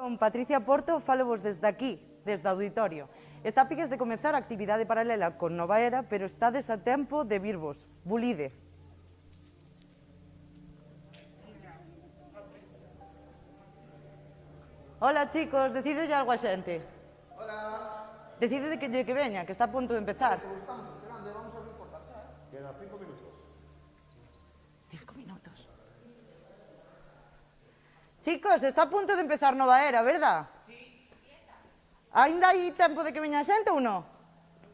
Son Patricia Porto, fálovos desde aquí, desde o auditorio. Está a piques de comezar a actividade paralela con Nova Era, pero estades a tempo de virvos. Bulide. Hola, chicos, decidelle algo a xente. Hola. Decide que veña, que está a punto de empezar. Estamos esperando, vamos a abrir portas. Quedan 5 minutos. 5 minutos. Chicos, está a punto de empezar Nova Era, verdad? Sí. Ainda hai tempo de que veña a xente ou non?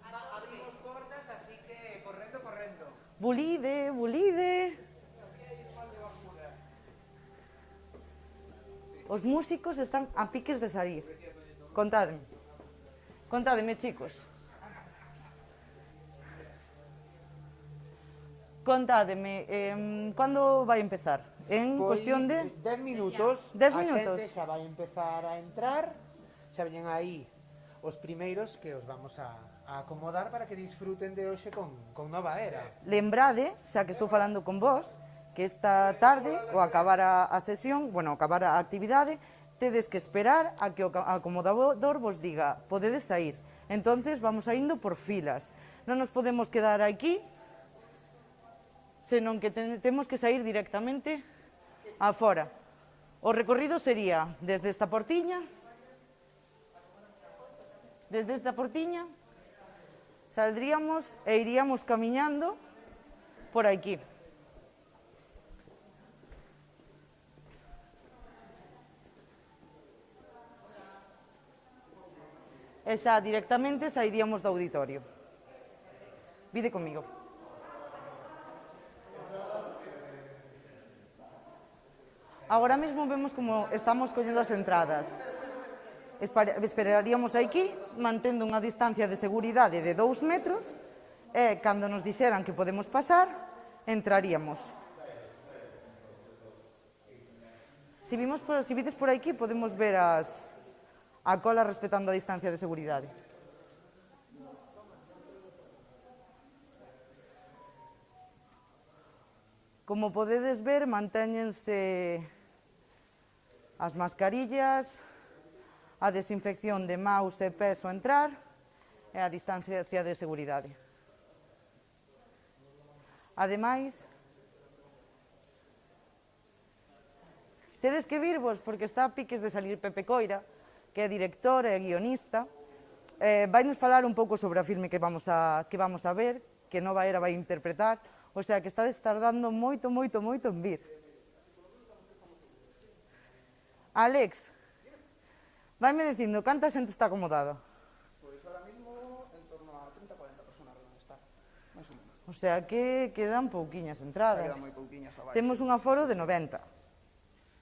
Abrimos portas, así que correndo, correndo. Bulide, bulide. Os músicos están a piques de salir. Contádeme. Contádeme, chicos. Contádeme, cando vai empezar? En cuestión de... 10 minutos. 10 A minutos. xente xa vai empezar a entrar. Xa veñen aí os primeiros que os vamos a acomodar para que disfruten de hoxe con Nova Era. Lembrade, xa que estou falando con vos, que esta tarde, ao acabar a sesión, bueno, ao acabar a actividade, tedes que esperar a que o acomodador vos diga, podedes sair. Entonces vamos a indo por filas. Non nos podemos quedar aquí, senón que temos que sair directamente afora. O recorrido sería desde esta portiña, saldríamos e iríamos camiñando por aquí. E xa directamente sairíamos do auditorio. Vide comigo. Agora mesmo vemos como estamos collendo as entradas. Esperaríamos aquí, mantendo unha distancia de seguridade de 2 metros, e cando nos dixeran que podemos pasar, entraríamos. Se vides por aquí, podemos ver a cola respetando a distancia de seguridade. Como podedes ver, mantéñense as mascarillas, a desinfección de maus e pés ao entrar e a distancia de seguridade. Ademais, tedes que virvos porque está a piques de salir Pepe Coira, que é director e guionista. Vai nos falar un pouco sobre a filme que vamos a ver, que Nova Era vai interpretar, o sea que estades tardando moito, moito, moito en vir. Alex, vaime dicindo, canta xente está acomodada? Pois ahora mismo en torno a 30-40 personas donde está, máis ou menos. O sea que quedan pouquiñas entradas. Quedan moi pouquiñas abaixo. Temos un aforo de 90.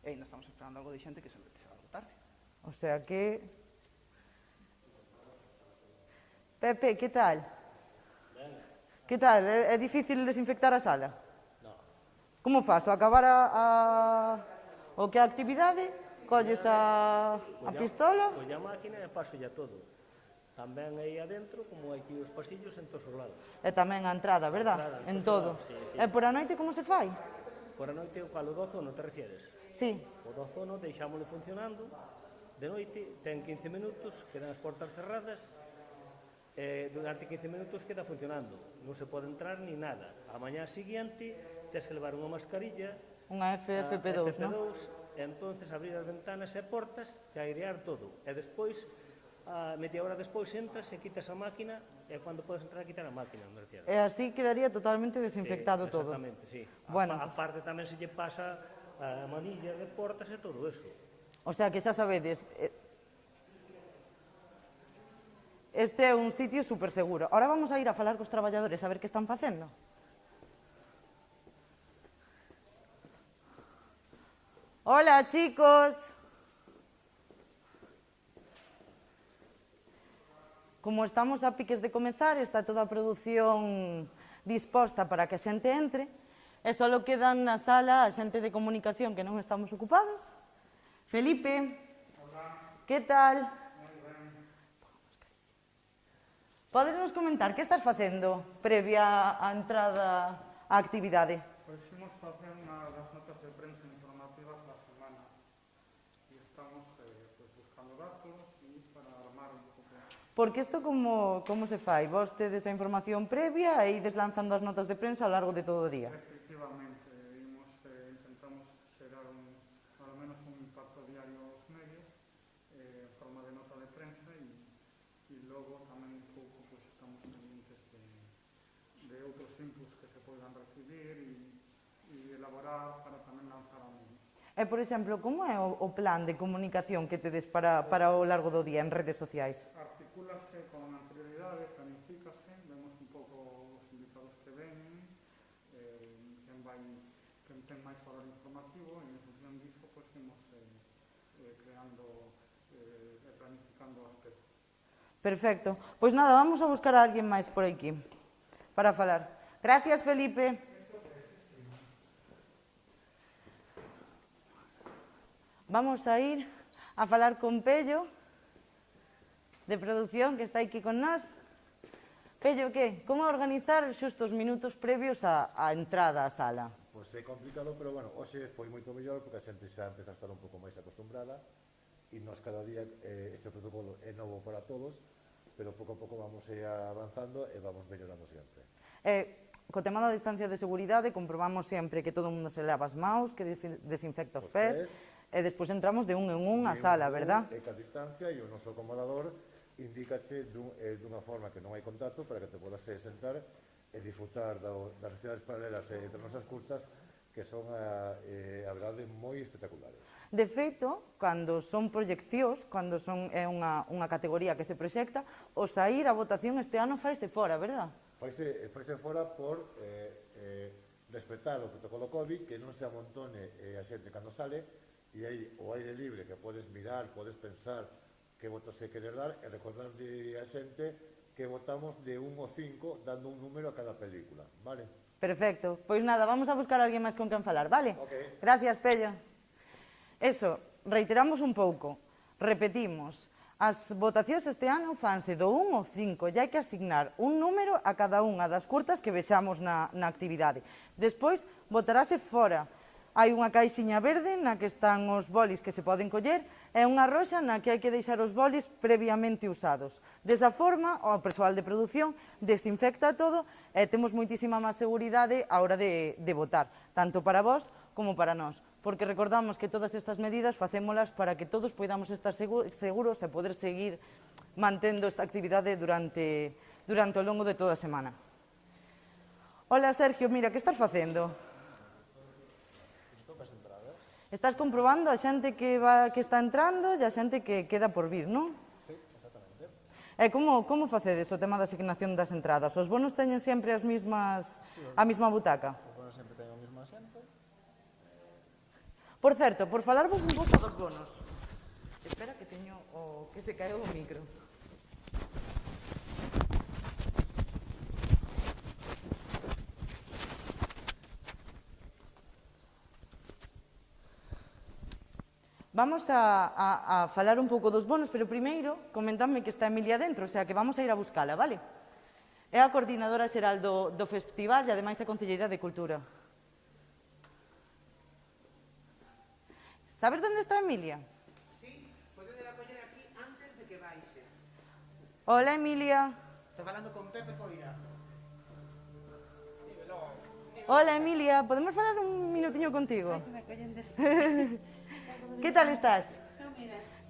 E ainda estamos esperando algo de xente que se va a tarde. O sea que... Pepe, que tal? Que tal? É difícil desinfectar a sala? No. Como faz? Ao acabar o que a actividade, colles a pistola? Colla máquina e paso ya todo. Tamén aí adentro, como hai aquí os pasillos en todos os lados. E tamén a entrada, verdad? Entrada, En todos todo. os lados, sí, sí. E por a noite como se fai? Por a noite, o cal o dozono te refieres? Sí. O dozono deixámoslo funcionando. De noite ten 15 minutos, quedan as portas cerradas. Durante 15 minutos queda funcionando. Non se pode entrar ni nada. A mañá seguinte tens que levar unha mascarilla, Unha FFP2, non? e entonces abrir as ventanas e portas e airear todo. E despois, media hora despois entras e quitas a máquina e cando podes entrar a quitar a máquina, me refiero. E así quedaría totalmente desinfectado todo. Exactamente, sí. Bueno, A parte tamén se lle pasa a manilla de portas e todo eso. o sea que xa sabedes, este é un sitio super seguro. Ahora vamos a ir a falar cos traballadores a ver que están facendo. Hola, chicos. como estamos a piques de comezar, está toda a produción disposta para que a xente entre, e só quedan na sala a xente de comunicación que non estamos ocupados. Felipe, que tal? Podes nos comentar que estás facendo previa á entrada á actividade? Pois imos facer unha das notas de prensa informativas da semana e estamos buscando datos e para armar un pouco. Porque isto como se fai? Vos tedes a información previa e ides lanzando as notas de prensa ao largo de todo o día? Efectivamente, intentamos xerar ao menos un impacto diario aos medios en forma de nota de prensa e logo tamén un pouco estamos pendientes de outros inputs que se poidan recibir e elaborar para tamén lanzar a medios. E, por exemplo, como é o plan de comunicación que tedes para o largo do día en redes sociais? Articúlase con anterioridade, planifícase, vemos un pouco os invitados que ven, quen ten máis valor informativo e en función disso pues, imos creando e planificando aspectos. Perfecto. Pois nada, vamos a buscar a alguén máis por aquí para falar. Gracias, Felipe. Vamos a ir a falar con Pello, de produción, que está aquí con nós. Pello, que? Como organizar xustos minutos previos á entrada á sala? Pois é complicado, pero, bueno, hoxe foi moito mellor porque a xente xa empeza a estar un pouco máis acostumbrada e nos cada día este protocolo é novo para todos, pero pouco a pouco vamos avanzando e vamos mellorando sempre. Co tema da distancia de seguridade, comprobamos sempre que todo o mundo se lava as maus, que desinfecta os pés, e despois entramos de un en un á sala, verdad? E ca distancia e o noso acomodador indícache dunha forma que non hai contacto para que te podas sentar e disfrutar das actividades paralelas entre nosas curtas que son, a verdade, moi espectaculares. De feito, cando son proyeccións, cando é unha categoría que se proxecta, o sair a votación este ano faise fora, verdad? Faise fora por respetar o protocolo COVID, que non se amontone a xente cando sale, e hai o aire libre que podes mirar, podes pensar que votos se querer dar e recordarlle a xente que votamos de 1 ao 5 dando un número a cada película, vale? Perfecto. Pois nada, vamos a buscar a alguén máis con quen falar, vale? Ok. Gracias, Pello. Eso, reiteramos un pouco, repetimos, as votacións este ano fanse do 1 ao 5, e hai que asignar un número a cada unha das curtas que vexamos na actividade. Despois, votarase fora. Hai unha caixiña verde na que están os bolis que se poden coller e unha roxa na que hai que deixar os bolis previamente usados. Desa forma, o persoal de produción desinfecta todo e temos moitísima máis seguridade á hora de votar, tanto para vós como para nós. Porque recordamos que todas estas medidas facémolas para que todos poidamos estar seguros e poder seguir mantendo esta actividade durante o longo de toda a semana. Hola, Sergio, mira, que estás facendo? Estás comprobando a xente que está entrando e a xente que queda por vir, non? Sí, exactamente. E como facedes o tema da asignación das entradas? Os bonos teñen sempre a mesma butaca? Os bonos sempre teñen a mesma xente. Por certo, por falarvos un pouco dos bonos. Espera que teño o que se caeu o micro. Vamos a falar un pouco dos bonos, pero primeiro comentadme que está Emilia dentro, o sea que vamos a ir a buscala, vale? É a coordinadora xeral do festival e ademais a concelleira de Cultura. Sabes onde está Emilia? Sí, podedela coller aquí antes de que baixe. Hola, Emilia. Está falando con Pepe Coira. Hola, Emilia. Podemos falar un minutiño contigo? Que tal estás?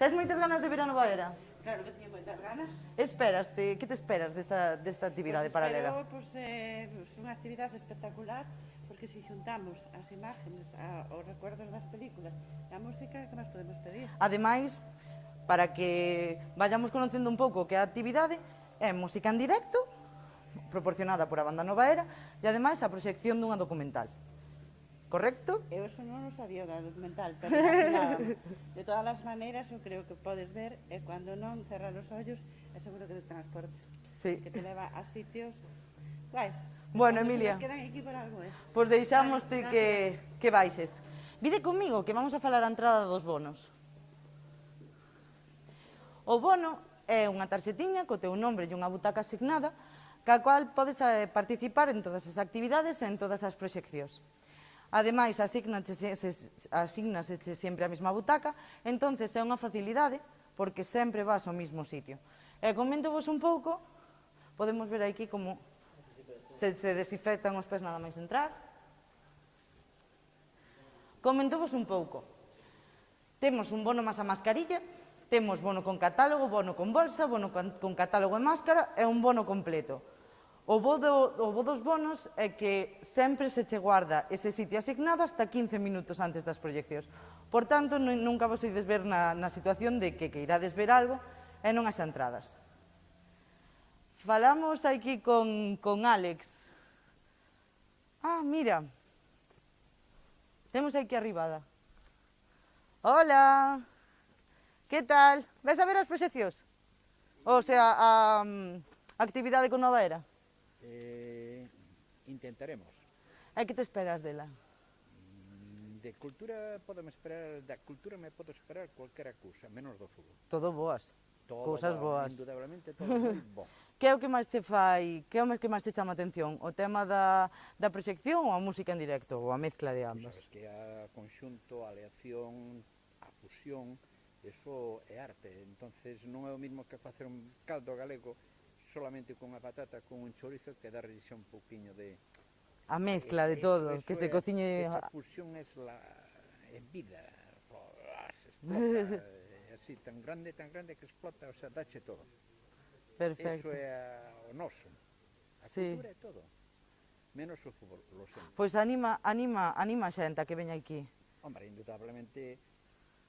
Tes moitas ganas de ver a Nova Era? Claro que teño moitas ganas. Que te esperas desta actividade paralela? Espero unha actividade espectacular, porque se xuntamos as imágenes, os recuerdos das películas e a música, que máis podemos pedir? Ademais, para que vayamos conocendo un pouco que a actividade é música en directo, proporcionada por a banda Nova Era, e ademais a proxección dunha documental. correcto? Eu eso non o sabía da documental, pero imaginaba. De todas as maneiras, eu creo que podes ver, e cando non cerrar os ollos, é seguro que te transporta. Sí. Que te leva a sitios guais. Bueno, Cando Emilia. se nos quedan aquí por algo, Pois deixámoste Vale, que baixes. Vide comigo que vamos a falar a entrada dos bonos. O bono é unha tarxetiña co teu nombre e unha butaca asignada, ca cual podes participar en todas as actividades e en todas as proxeccións. Ademais, asignasete sempre a mesma butaca, entonces é unha facilidade porque sempre vas ao mesmo sitio. E coméntovos un pouco, podemos ver aquí como se desinfectan os pés nada máis entrar. Comentovos un pouco. Temos un bono máis a mascarilla, temos bono con catálogo, bono con bolsa, bono con catálogo e máscara e un bono completo. O bo dos bonos é que sempre se che guarda ese sitio asignado hasta 15 minutos antes das proyeccións. Por tanto, nunca vos ides ver na situación de que irades ver algo e non as entradas. Falamos aquí con Alex. Ah, mira. Temos aquí arribada. Hola. Que tal? Ves a ver as proxeccións? O sea, a actividade con Nova Era? Intentaremos. E que te esperas dela? De cultura podeme esperar, da cultura me podo esperar cualquera cousa, menos do fútbol. Todo boas. Todo Cousas boas. Indudablemente todo moi bo. Que é o que máis che fai, que é o que máis che chama a atención? O tema da proxección ou a música en directo, ou a mezcla de ambas? Sabes que a conxunto, a aleación, a fusión, eso é arte. Entonces non é o mismo que facer un caldo galego solamente con a patata, con un chorizo, que darlle xa un pouquiño de... A mezcla de todo, que se cociñe... Esa fusión é vida, explota, así, tan grande que explota, o sea, dache todo. Perfecto. Eso é o noso. A Sí. cultura é todo. Menos o fútbol, lo siento. Pois anima a xente a que veña aquí. Hombre, indudablemente,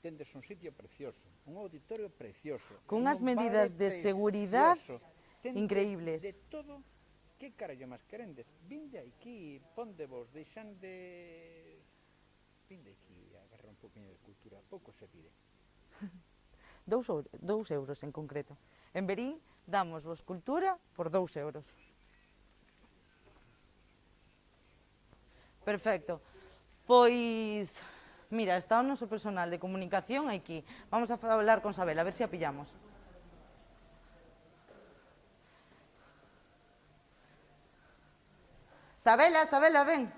tendes un sitio precioso, un auditorio precioso. Con un unhas medidas bar de seguridad precioso. Tendes increíbles. De todo, que carallo máis querendes? Vinde aquí, póndevos, deixande... Vinde aquí, agarra un poquinho de cultura, pouco se pide. 2 euros en concreto. En Verín damos vos cultura por 2 euros. Perfecto. Pois, mira, está o noso personal de comunicación aquí. Vamos a falar con Sabela, a ver se a pillamos. Sabela, ven.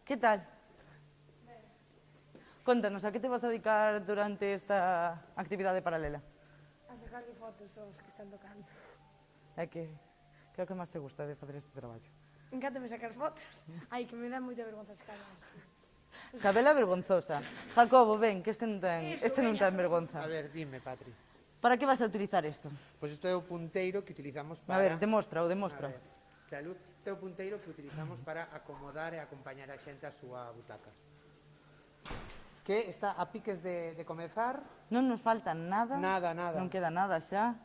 Que tal? Contanos, a que te vas a dedicar durante esta actividade paralela? A sacarle fotos aos que están tocando. É que é o que máis te gusta de facer este traballo? Encántame sacar fotos. Ai, que me dá moita vergonza sacar. Sabela vergonzosa. Jacobo, ven, que este non ten vergonza. A ver, dime, Patri. Para que vas a utilizar isto? Pois isto é o punteiro que utilizamos para... A ver, demostra. A ver, que a luz, este é o punteiro que utilizamos para acomodar e acompañar a xente a súa butaca. Que está a piques de comezar. Non nos falta nada. Nada. Non queda nada xa.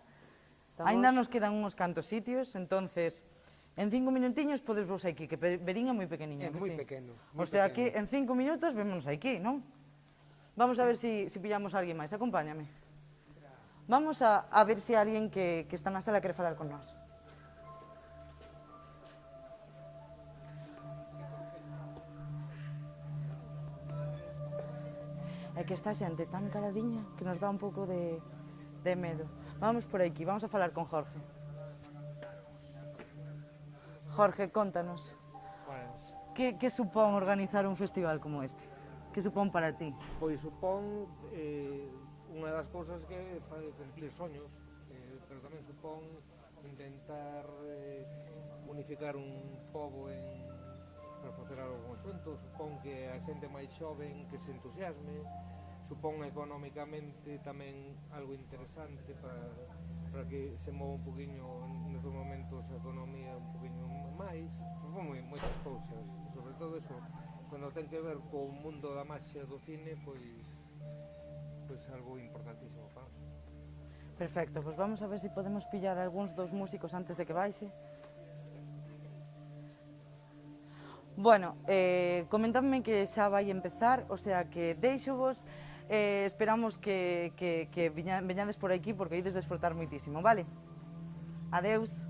Estamos... Ainda nos quedan uns cantos sitios, entonces en 5 minutiños podes vos aquí, que Verín é moi pequeniño. É que moi sí. pequeno. O sea, que en 5 minutos vémonos aquí, non? Vamos a ver si pillamos a alguén máis. Acompáñame. Vamos a ver se alguén que está na sala quere falar con nós. É que esta xente tan caladiña que nos dá un pouco de medo. Vamos por aquí, vamos a falar con Jorge. Jorge, contanos. Que supón organizar un festival como este? Que supón para ti? Pois supón unha das cousas que fai cumplir soños, pero tamén supón intentar unificar un pobo para facer algo conxunto, supón que a xente máis xoven que se entusiasme, supón económicamente tamén algo interesante para que se mova un poquinho nestes momentos a economía un poquinho máis, supón moitas cousas, sobre todo eso, cando ten que ver co mundo da maxia do cine, pois algo importantísimo para nós. Perfecto, pois vamos a ver se podemos pillar algúns dos músicos antes de que baixe. Bueno, comentadme que xa vai empezar, o sea que deixo-vos, esperamos que veñades por aquí porque ides desfrutar moitísimo, vale? Adeus.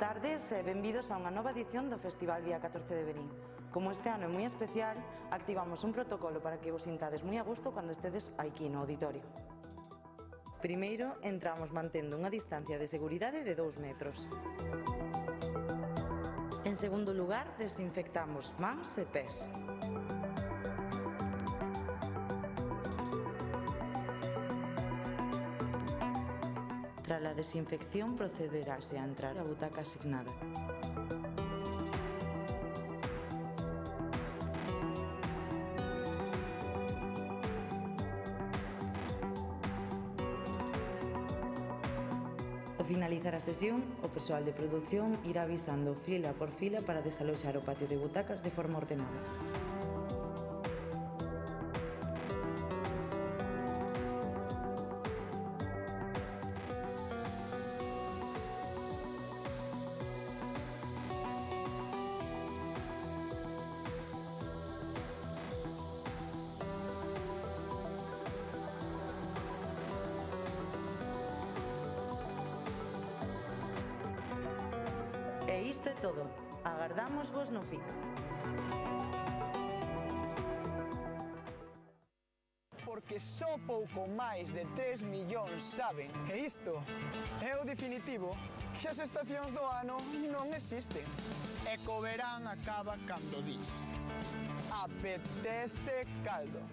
tardes e benvidos a unha nova edición do Festival Vía 14 de Verín. Como este ano é moi especial, activamos un protocolo para que vos sintades moi a gusto cando estedes aquí no auditorio. Primeiro, entramos mantendo unha distancia de seguridade de 2 metros. En segundo lugar, desinfectamos mans e pés. Tras a desinfección, procederase a entrar a butaca asignada. Ao finalizar a sesión, o persoal de produción irá avisando fila por fila para desaloxar o patio de butacas de forma ordenada. E isto é todo. Agardámosvos no FIC. Porque só pouco máis de 3 millóns saben, e isto é o definitivo, que as estacións do ano non existen. E co verán acaba cando dis: apetece caldo.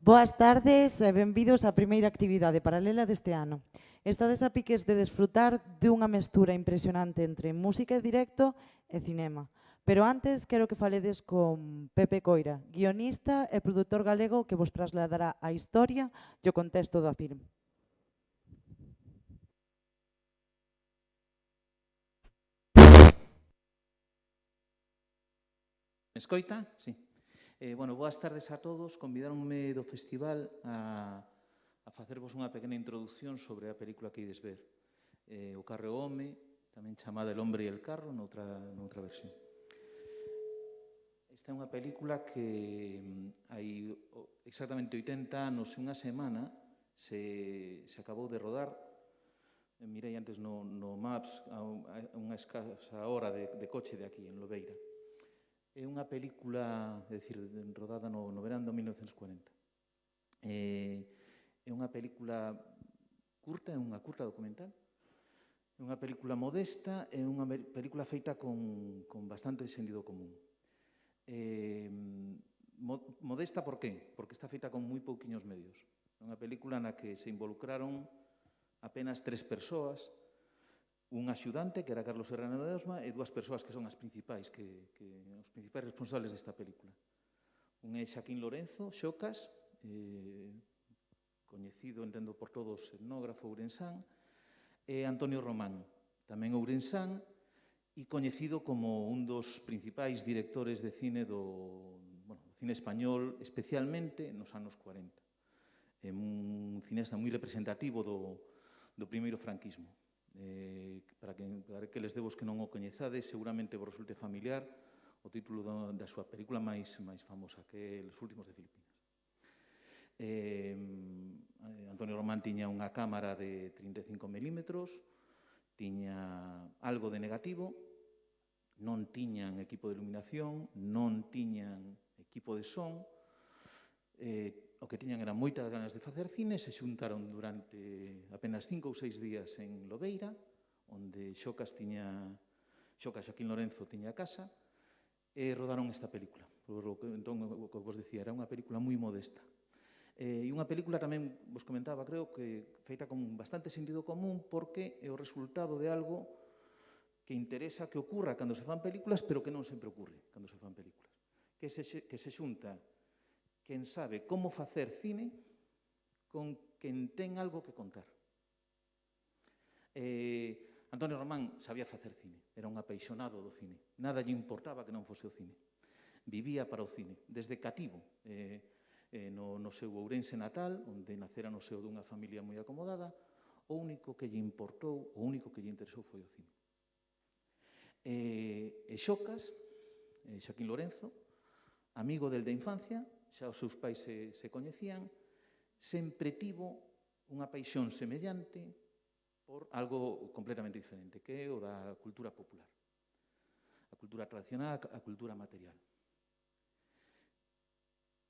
Boas tardes e benvidos á primeira actividade paralela deste ano. Estades a piques de desfrutar dunha mestura impresionante entre música en directo e cinema. Pero antes quero que faledes con Pepe Coira, guionista e produtor galego que vos trasladará a historia e o contexto do film. Escoita? Sí. Bueno, boas tardes a todos. Convidaronme do festival a facervos unha pequena introducción sobre a película que ides ver. O carro e o home, tamén chamada El hombre e el carro, noutra versión. Esta é unha película que hai exactamente 80 anos e unha semana se acabou de rodar. Mirei antes no Maps a unha escasa hora de coche de aquí, en Lobeira. É unha película, é dicir, rodada no verán do 1940. É unha película curta, é unha curta documental. É unha película modesta, é unha película feita con bastante sentido común. Modesta por qué? Porque está feita con moi pouquiños medios. É unha película na que se involucraron apenas 3 persoas, un axudante, que era Carlos Serrano de Osma, e 2 persoas que son as principais, os principais responsables desta película. Un é Xaquín Lorenzo, Xocas, coñecido, entendo por todos, etnógrafo ourensán, e Antonio Román, tamén ourensán, e coñecido como un dos principais directores de cine do cine español, especialmente nos anos 40. É un cineasta moi representativo do primeiro franquismo. Para que les debos que non o coñezades, seguramente vos resulte familiar o título da súa película máis famosa, que é Los últimos de Filipinas. Antonio Román tiña unha cámara de 35 milímetros, tiña algo de negativo, non tiñan equipo de iluminación, non tiñan equipo de son, o que tiñan eran moitas ganas de facer cine, se xuntaron durante apenas 5 ou 6 días en Lobeira, onde Xaquín Lorenzo tiña casa, e rodaron esta película. Entón, o que vos dicía, era unha película moi modesta. E unha película tamén, vos comentaba, creo que feita con bastante sentido común, porque é o resultado de algo que interesa que ocurra cando se fan películas, pero que non sempre ocurre cando se fan películas. Que se xunta quen sabe como facer cine con quen ten algo que contar. Antonio Román sabía facer cine, era un apaixonado do cine. Nada lle importaba que non fose o cine. Vivía para o cine, desde cativo, no seu Ourense natal, onde nacera no seo dunha familia moi acomodada. O único que lle importou, o único que lle interesou foi o cine. E Xocas, Xaquín Lorenzo, amigo del de infancia, xa os seus pais se coñecían, sempre tivo unha paixón semellante por algo completamente diferente, que é o da cultura popular. A cultura tradicional, a cultura material.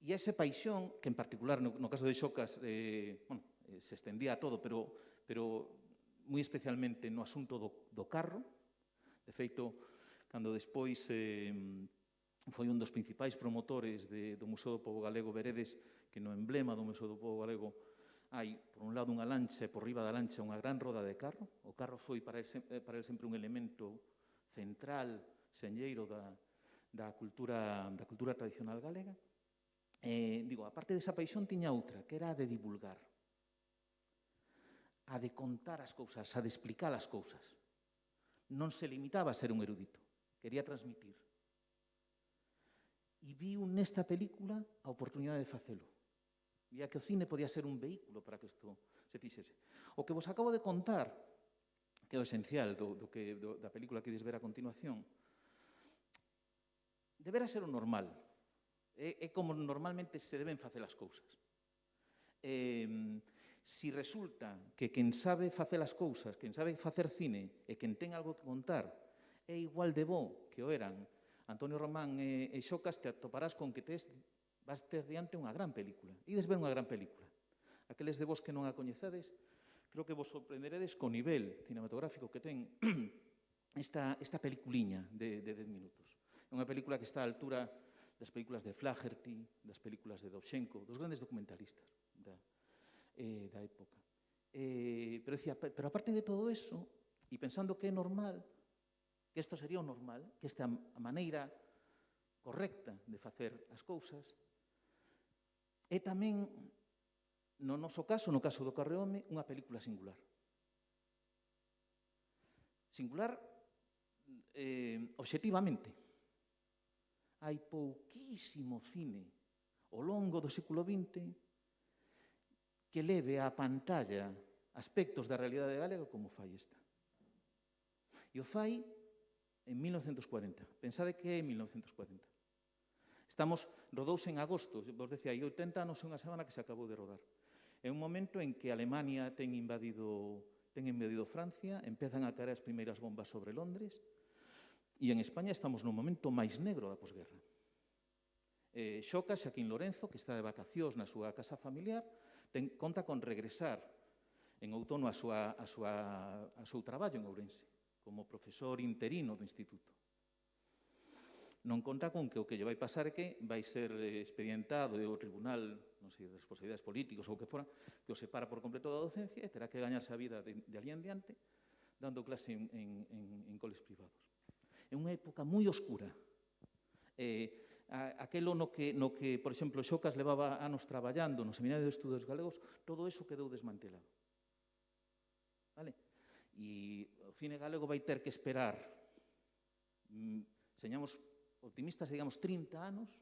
E esa paixón, que en particular no caso de Xocas, se estendía a todo, pero moi especialmente no asunto do carro. De feito, cando despois foi un dos principais promotores do Museo do Pobo Galego Veredes, que no emblema do Museo do Pobo Galego hai, por un lado, unha lancha e por riba da lancha unha gran roda de carro. O carro foi para el sempre un elemento central, señeiro da cultura tradicional galega. A parte desa paixón tiña outra, que era a de divulgar, a de contar as cousas, a de explicar as cousas. Non se limitaba a ser un erudito, quería transmitir. E viu nesta película a oportunidade de facelo. Vía que o cine podía ser un vehículo para que isto se fixese. O que vos acabo de contar, que é o esencial da película que ides ver a continuación, debera ser o normal. É como normalmente se deben facer as cousas. Si resulta que quen sabe facer as cousas, quen sabe facer cine e quen ten algo que contar é igual de bo que o eran Antonio Román e Xocas, te atoparás con que vas ter diante unha gran película. Ides ver unha gran película. Aqueles de vos que non a coñecedes, creo que vos sorprenderedes co nivel cinematográfico que ten esta peliculiña de 10 minutos. É unha película que está á altura das películas de Flaherty, das películas de Dovzhenko, dos grandes documentalistas da época. Pero aparte de todo eso, e pensando que é normal, que isto sería o normal, que esta a maneira correcta de facer as cousas, é tamén, no noso caso, no caso do Carreome, unha película singular. Singular obxectivamente. Hai pouquísimo cine ao longo do século XX que leve á pantalla aspectos da realidade galega como fai esta. E o fai en 1940. Pensade que é en 1940. Rodouse en agosto, vos decía, hai 80 anos e unha semana que se acabou de rodar. É un momento en que Alemania ten invadido Francia, empezan a caer as primeiras bombas sobre Londres, e en España estamos no momento máis negro da posguerra. Xocas, Xaquín Lorenzo, que está de vacacións na súa casa familiar, conta con regresar en outono ao seu traballo en Ourense, como profesor interino do instituto. Non conta con que o que lle vai pasar é que vai ser expedientado e o tribunal, non sei, de responsabilidades políticos ou o que fora, que o separa por completo da docencia e terá que gañarse a vida de ali en diante dando clase en coles privados. É unha época moi oscura. Aquelo no que, por exemplo, Xocas levaba anos traballando no Seminario de Estudos Galegos, todo eso quedou desmantelado. Vale? E o cine galego vai ter que esperar, señamos optimistas, digamos, 30 anos,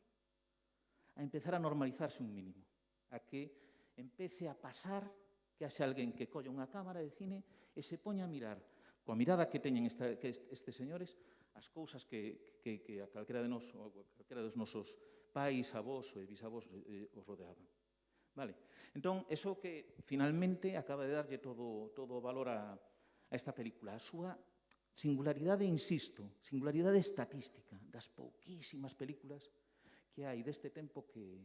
a empezar a normalizarse un mínimo, a que empece a pasar que haxe alguén que colla unha cámara de cine e se poña a mirar, coa mirada que teñen estes señores, as cousas que a calquera de nós, ou a calquera dos nosos pais, avós e bisavós os rodeaban. Vale? Entón, eso que finalmente acaba de darlle todo o valor a esta película, a súa singularidade, insisto, singularidade estatística das pouquísimas películas que hai deste tempo que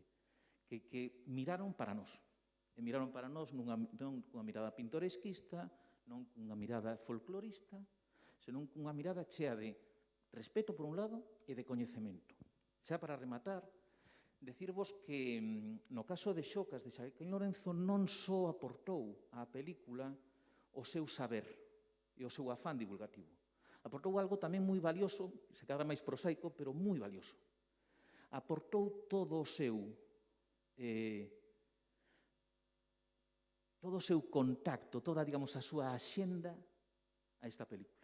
miraron para nós. E miraron para nós non cunha mirada pintoresquista, non cunha mirada folclorista, senón cunha mirada chea de respeto por un lado e de coñecemento. Xa para rematar, decirvos que no caso de Xocas de Xaquín Lorenzo non só aportou á película o seu saber e o seu afán divulgativo. Aportou algo tamén moi valioso, se cadra máis prosaico, pero moi valioso. Aportou todo o seu contacto, toda, digamos, a súa axenda a esta película.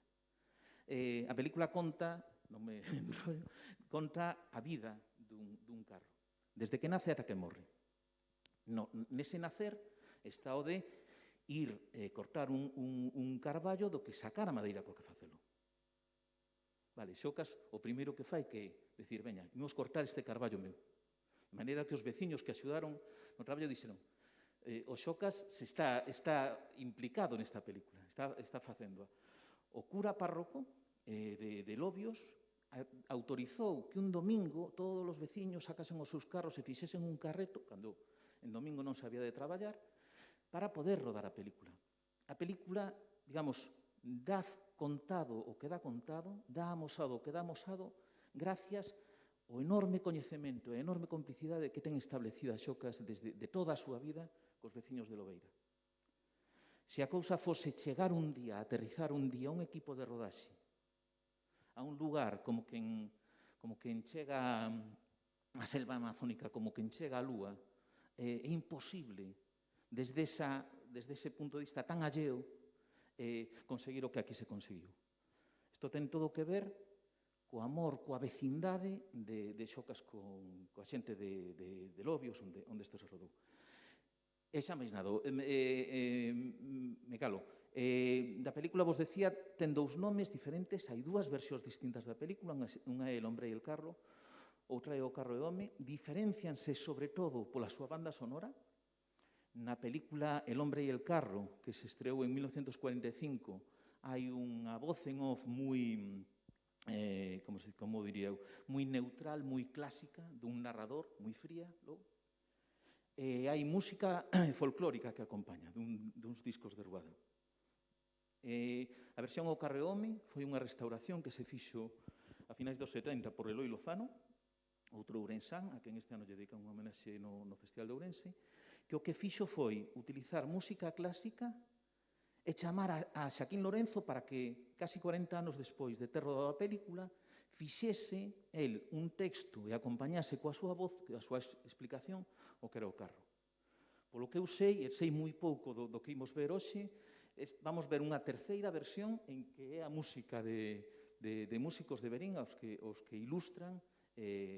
A película conta, non me enrollo, conta a vida dun carro, desde que nace ata que morre. Nese nacer está o de ir cortar un carballo do que sacar a madeira co que facelo. Vale, Xocas o primeiro que fai que decir, veña, imos cortar este carballo meu. De maneira que os veciños que axudaron no traballo dixeron, o Xocas está implicado nesta película, está facendo. O cura párroco de Lobios autorizou que un domingo todos os veciños sacasen os seus carros e fixesen un carreto, cando en domingo non se había de traballar, para poder rodar a película. A película, digamos, dá contado o que dá contado, dá amosado o que dá amosado, gracias ao enorme coñecemento e a enorme complicidade que ten establecida Xocas desde toda a súa vida cos veciños de Lobeira. Se a cousa fose chegar un día, aterrizar un día un equipo de rodaxe a un lugar como quen chega a selva amazónica, como quen chega a Lúa, é imposible, desde ese punto de vista tan alleo, conseguir o que aquí se conseguiu. Isto ten todo que ver co amor, coa vecindade de Xocas coa xente de Lobios, onde isto se rodou. E xa máis nada, me calo. Da película, vos decía, ten dous nomes diferentes, hai dúas versións distintas da película, unha é El hombre e el carro, outra é O carro e o home, diferencianse sobre todo pola súa banda sonora. Na película El hombre e el carro, que se estreou en 1945, hai unha voz en off moi, como diría eu, moi neutral, moi clásica, dun narrador, moi fría, logo. E hai música folclórica que acompaña, duns discos de Ruada. A versión O carro e o home foi unha restauración que se fixo a finais dos 70 por Eloi Lozano, outro ourensán, a quen este ano lle dedican unha homenaxe no Festival de Ourense, que o que fixo foi utilizar música clásica e chamar a Xaquín Lorenzo para que, casi 40 anos despois de ter rodado a película, fixese el un texto e acompañase coa súa voz, a súa explicación, o que era o carro. Polo que eu sei, e sei moi pouco do que imos ver hoxe, vamos ver unha terceira versión en que é a música de músicos de Verín os que ilustran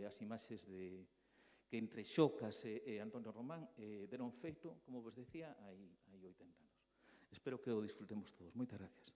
as imaxes que entre Xocas e Antonio Román deron feito, como vos decía, hai 80 anos. Espero que o disfrutemos todos. Moitas gracias.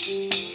Ay,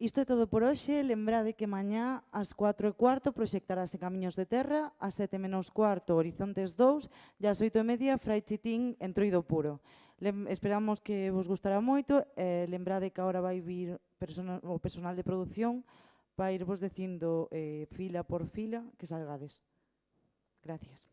Isto é todo por hoxe. Lembrade que mañá ás 4:15 proxectarase Camiños de Terra, ás 7:15 Horizontes 2 e ás 8:30 Fray Chitín Entroido Puro. Esperamos que vos gustará moito. Lembrade que agora vai vir o personal de produción para irvos dicindo fila por fila que salgades. Gracias.